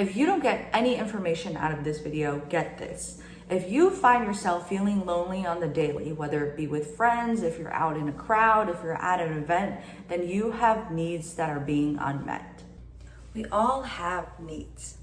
If you don't get any information out of this video, get this. If you find yourself feeling lonely on the daily, whether it be with friends, if you're out in a crowd, if you're at an event, then you have needs that are being unmet. We all have needs.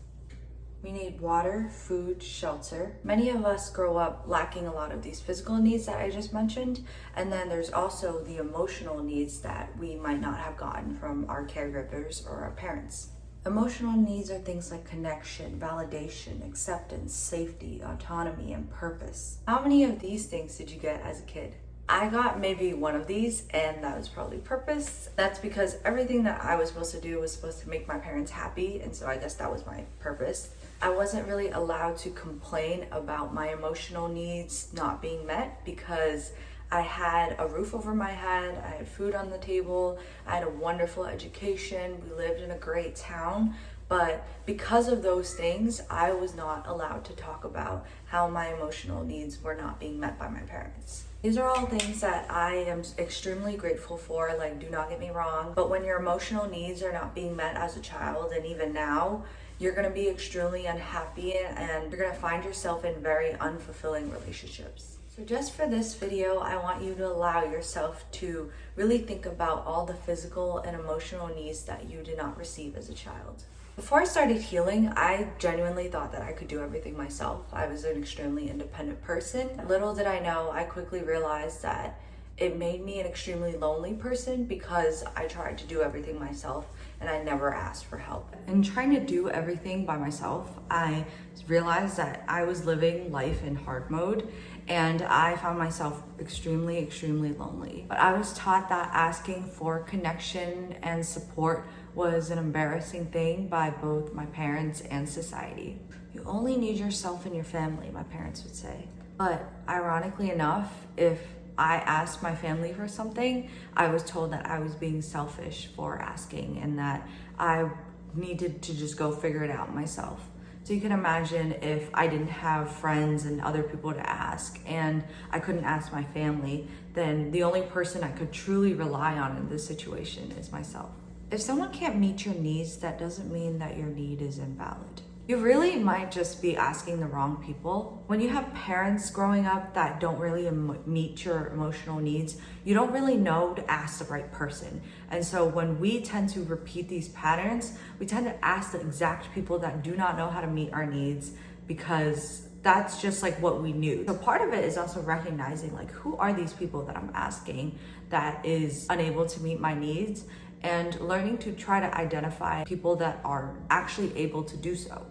We need water, food, shelter. Many of us grow up lacking a lot of these physical needs that I just mentioned, and then there's also the emotional needs that we might not have gotten from our caregivers or our parents. Emotional needs are things like connection, validation, acceptance, safety, autonomy, and purpose. How many of these things did you get as a kid? I got maybe one of these, and that was probably purpose. That's because everything that I was supposed to do was supposed to make my parents happy, and so I guess that was my purpose. I wasn't really allowed to complain about my emotional needs not being met because I had a roof over my head, I had food on the table, I had a wonderful education, we lived in a great town, but because of those things, I was not allowed to talk about how my emotional needs were not being met by my parents. These are all things that I am extremely grateful for, like, do not get me wrong, but when your emotional needs are not being met as a child, and even now, you're gonna be extremely unhappy and you're gonna find yourself in very unfulfilling relationships. So just for this video, I want you to allow yourself to really think about all the physical and emotional needs that you did not receive as a child. Before I started healing, I genuinely thought that I could do everything myself. I was an extremely independent person. Little did I know, I quickly realized that it made me an extremely lonely person because I tried to do everything myself and I never asked for help. In trying to do everything by myself, I realized that I was living life in hard mode and I found myself extremely lonely. But I was taught that asking for connection and support was an embarrassing thing by both my parents and society. You only need yourself and your family, my parents would say. But ironically enough, if I asked my family for something, I was told that I was being selfish for asking and that I needed to just go figure it out myself. So you can imagine if I didn't have friends and other people to ask and I couldn't ask my family, then the only person I could truly rely on in this situation is myself. If someone can't meet your needs, that doesn't mean that your need is invalid. You really might just be asking the wrong people. When you have parents growing up that don't really meet your emotional needs, you don't really know to ask the right person. And so when we tend to repeat these patterns, we tend to ask the exact people that do not know how to meet our needs because that's just like what we knew. So part of it is also recognizing, like, who are these people that I'm asking that is unable to meet my needs, and learning to try to identify people that are actually able to do so.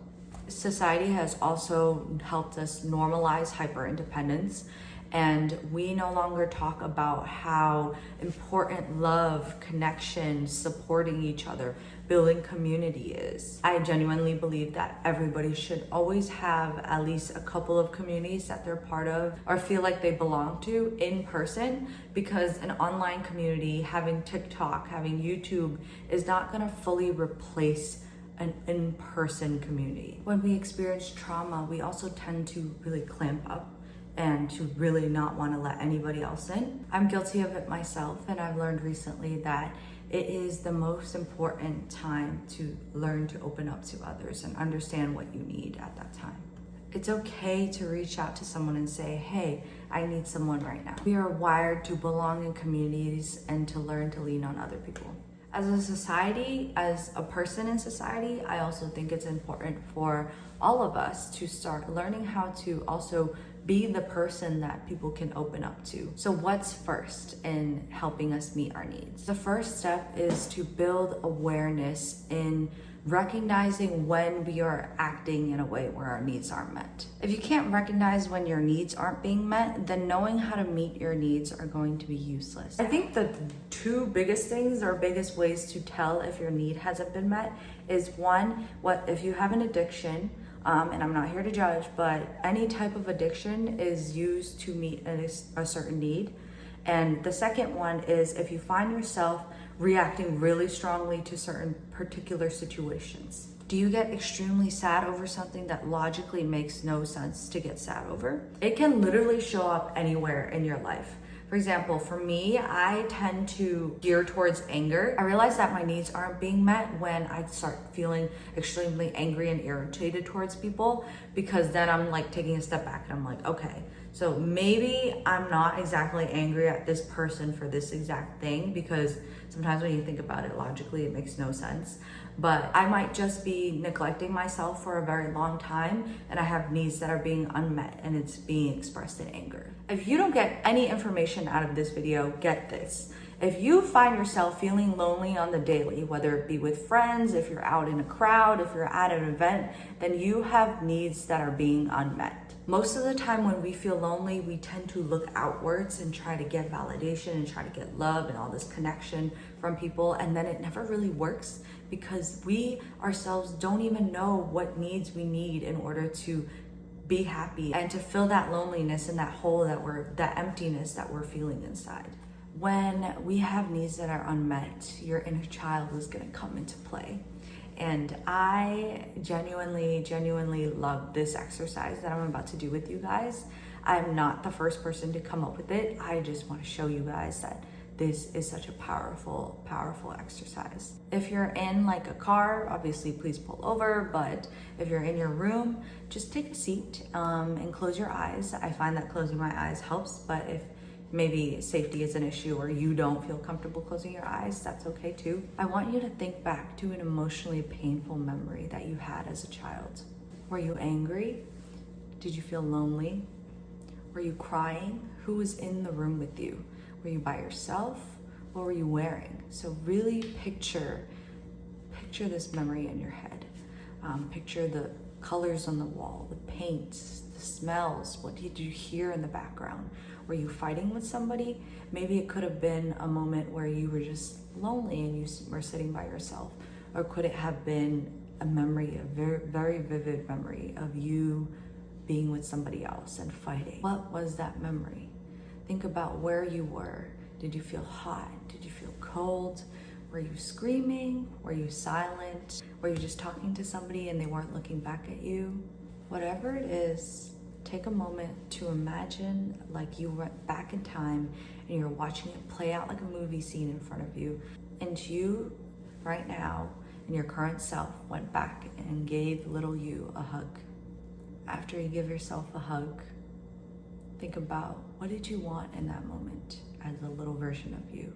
Society has also helped us normalize hyper-independence, and we no longer talk about how important love, connection, supporting each other, building community is. I genuinely believe that everybody should always have at least a couple of communities that they're part of or feel like they belong to in person, because an online community, having TikTok, having YouTube, is not gonna fully replace an in-person community. When we experience trauma, we also tend to really clamp up and to really not want to let anybody else in. I'm guilty of it myself, and I've learned recently that it is the most important time to learn to open up to others and understand what you need at that time. It's okay to reach out to someone and say, hey, I need someone right now. We are wired to belong in communities and to learn to lean on other people. As a society, as a person in society, I also think it's important for all of us to start learning how to also be the person that people can open up to. So what's first in helping us meet our needs? The first step is to build awareness in recognizing when we are acting in a way where our needs aren't met. If you can't recognize when your needs aren't being met, then knowing how to meet your needs are going to be useless. I think the two biggest things or biggest ways to tell if your need hasn't been met is, one, if you have an addiction, and I'm not here to judge, but any type of addiction is used to meet a certain need. And the second one is if you find yourself reacting really strongly to certain particular situations. Do you get extremely sad over something that logically makes no sense to get sad over? It can literally show up anywhere in your life. For example, for me, I tend to gear towards anger. I realize that my needs aren't being met when I start feeling extremely angry and irritated towards people, because then I'm like taking a step back and I'm like, okay, so maybe I'm not exactly angry at this person for this exact thing, because sometimes when you think about it logically, it makes no sense. But I might just be neglecting myself for a very long time, and I have needs that are being unmet and it's being expressed in anger. If you don't get any information out of this video, get this. If you find yourself feeling lonely on the daily, whether it be with friends, if you're out in a crowd, if you're at an event, then you have needs that are being unmet. Most of the time when we feel lonely, we tend to look outwards and try to get validation and try to get love and all this connection from people. And then it never really works, because we ourselves don't even know what needs we need in order to be happy and to fill that loneliness and that hole that emptiness that we're feeling inside. When we have needs that are unmet, your inner child is gonna come into play. And I genuinely love this exercise that I'm about to do with you guys. I'm not the first person to come up with it. I just want to show you guys that this is such a powerful exercise. If you're in like a car, obviously please pull over, but if you're in your room, just take a seat and close your eyes. I find that closing my eyes helps, but if maybe safety is an issue or you don't feel comfortable closing your eyes, that's okay too. I want you to think back to an emotionally painful memory that you had as a child. Were you angry? Did you feel lonely? Were you crying? Who was in the room with you? Were you by yourself? What were you wearing? So really picture this memory in your head. Picture the colors on the wall, the paints, the smells. What did you hear in the background? Were you fighting with somebody? Maybe it could have been a moment where you were just lonely and you were sitting by yourself. Or could it have been a memory, a very vivid memory of you being with somebody else and fighting? What was that memory? Think about where you were. Did you feel hot? Did you feel cold? Were you screaming? Were you silent? Were you just talking to somebody and they weren't looking back at you? Whatever it is, take a moment to imagine like you went back in time and you're watching it play out like a movie scene in front of you. And you, right now, in your current self, went back and gave little you a hug. After you give yourself a hug, think about, what did you want in that moment as a little version of you?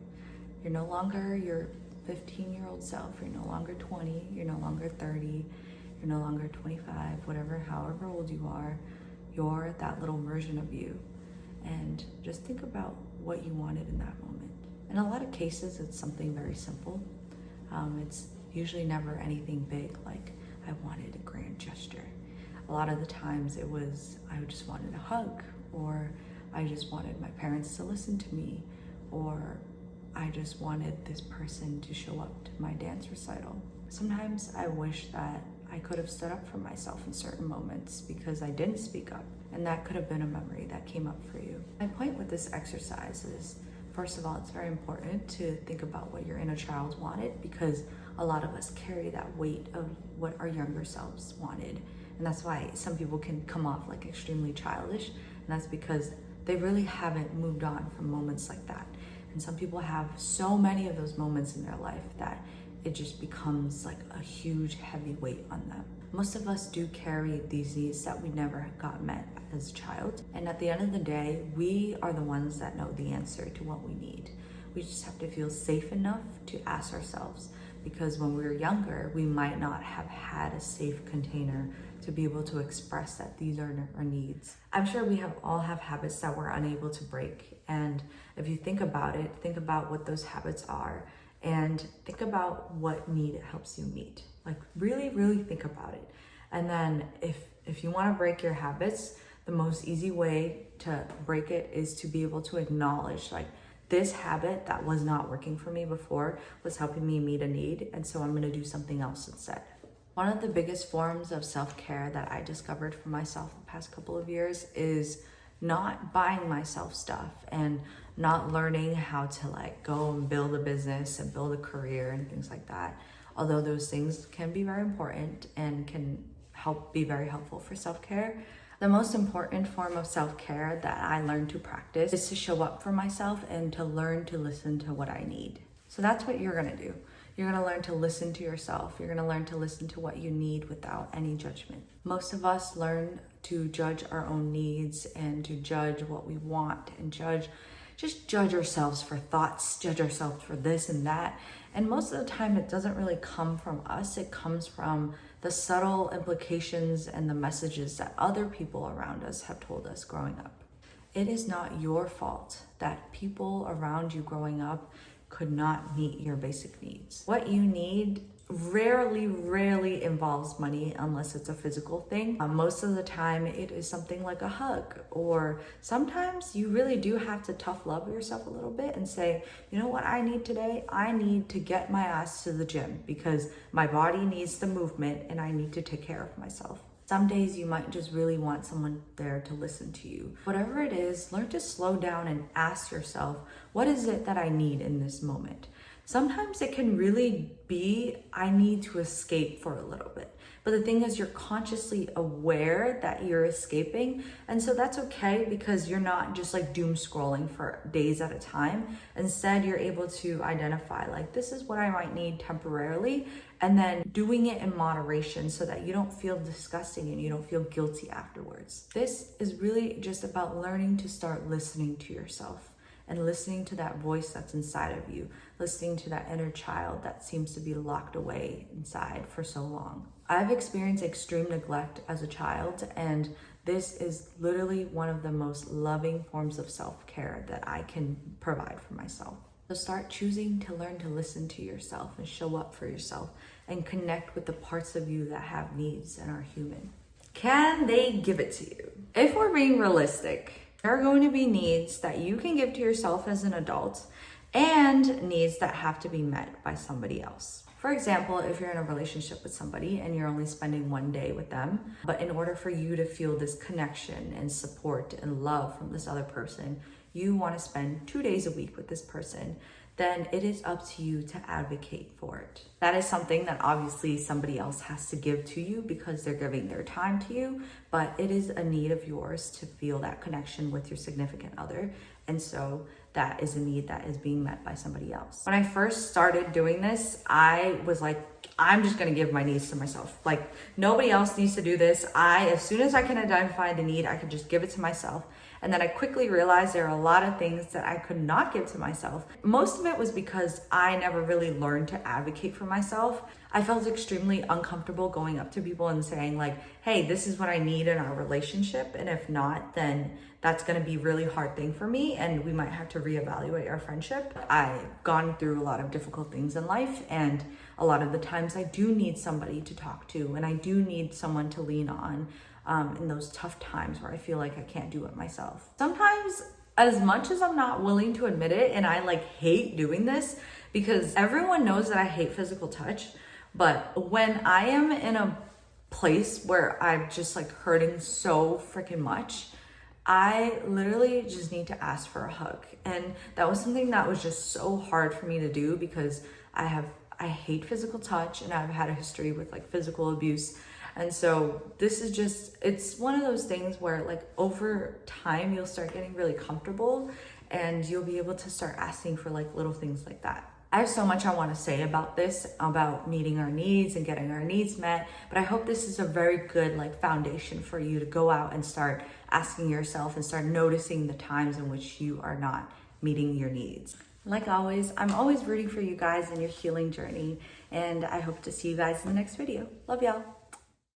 You're no longer your 15-year-old self. You're no longer 20. You're no longer 30. You're no longer 25, however old you are. You're that little version of you. And just think about what you wanted in that moment. In a lot of cases, it's something very simple. It's usually never anything big, like I wanted a grand gesture. A lot of the times it was, I just wanted a hug, or I just wanted my parents to listen to me, or I just wanted this person to show up to my dance recital. Sometimes I wish that I could have stood up for myself in certain moments because I didn't speak up, and that could have been a memory that came up for you. My point with this exercise is, first of all, it's very important to think about what your inner child wanted, because a lot of us carry that weight of what our younger selves wanted. And that's why some people can come off like extremely childish, and that's because they really haven't moved on from moments like that. And some people have so many of those moments in their life that it just becomes like a huge heavy weight on them. Most of us do carry these needs that we never got met as a child. And at the end of the day, we are the ones that know the answer to what we need. We just have to feel safe enough to ask ourselves, because when we were younger, we might not have had a safe container to be able to express that these are our needs. I'm sure we all have habits that we're unable to break. And if you think about it, think about what those habits are and think about what need it helps you meet. Like really think about it. And then if you want to break your habits, the most easy way to break it is to be able to acknowledge, like, this habit that was not working for me before was helping me meet a need, and so I'm going to do something else instead. One of the biggest forms of self-care that I discovered for myself the past couple of years is not buying myself stuff and not learning how to like go and build a business and build a career and things like that. Although those things can be very important and can be very helpful for self-care, The most important form of self-care that I learned to practice is to show up for myself and to learn to listen to what I need. So that's what you're gonna do. You're gonna learn to listen to yourself. You're gonna learn to listen to what you need without any judgment. Most of us learn to judge our own needs and to judge what we want and just judge ourselves for thoughts, judge ourselves for this and that. And most of the time it doesn't really come from us. It comes from the subtle implications and the messages that other people around us have told us growing up. It is not your fault that people around you growing up could not meet your basic needs. What you need rarely involves money unless it's a physical thing. Most of the time it is something like a hug, or sometimes you really do have to tough love yourself a little bit and say, you know what I need today? I need to get my ass to the gym because my body needs the movement and I need to take care of myself. Some days you might just really want someone there to listen to you. Whatever it is, learn to slow down and ask yourself, what is it that I need in this moment? Sometimes it can really be, I need to escape for a little bit. But the thing is, you're consciously aware that you're escaping. And so that's okay because you're not just like doom scrolling for days at a time. Instead, you're able to identify like, this is what I might need temporarily, and then doing it in moderation so that you don't feel disgusting and you don't feel guilty afterwards. This is really just about learning to start listening to yourself and listening to that voice that's inside of you, listening to that inner child that seems to be locked away inside for so long. I've experienced extreme neglect as a child, and this is literally one of the most loving forms of self-care that I can provide for myself. So start choosing to learn to listen to yourself and show up for yourself and connect with the parts of you that have needs and are human. Can they give it to you? If we're being realistic, there are going to be needs that you can give to yourself as an adult and needs that have to be met by somebody else. For example, if you're in a relationship with somebody and you're only spending one day with them, but in order for you to feel this connection and support and love from this other person, you want to spend 2 days a week with this person, then it is up to you to advocate for it. That is something that obviously somebody else has to give to you because they're giving their time to you, but it is a need of yours to feel that connection with your significant other. And so that is a need that is being met by somebody else. When I first started doing this, I was like, I'm just gonna give my needs to myself. Like, nobody else needs to do this. As soon as I can identify the need, I can just give it to myself. And then I quickly realized there are a lot of things that I could not give to myself. Most of it was because I never really learned to advocate for myself. I felt extremely uncomfortable going up to people and saying like, hey, this is what I need in our relationship. And if not, then that's gonna be a really hard thing for me and we might have to reevaluate our friendship. I've gone through a lot of difficult things in life, and a lot of the times I do need somebody to talk to and I do need someone to lean on in those tough times where I feel like I can't do it myself. Sometimes, as much as I'm not willing to admit it, and I like hate doing this because everyone knows that I hate physical touch, but when I am in a place where I'm just like hurting so freaking much, I literally just need to ask for a hug. And that was something that was just so hard for me to do because I hate physical touch and I've had a history with like physical abuse. And so this is just, it's one of those things where like over time, you'll start getting really comfortable and you'll be able to start asking for like little things like that. I have so much I want to say about this, about meeting our needs and getting our needs met, but I hope this is a very good like foundation for you to go out and start asking yourself and start noticing the times in which you are not meeting your needs. Like always, I'm always rooting for you guys in your healing journey, and I hope to see you guys in the next video. Love y'all.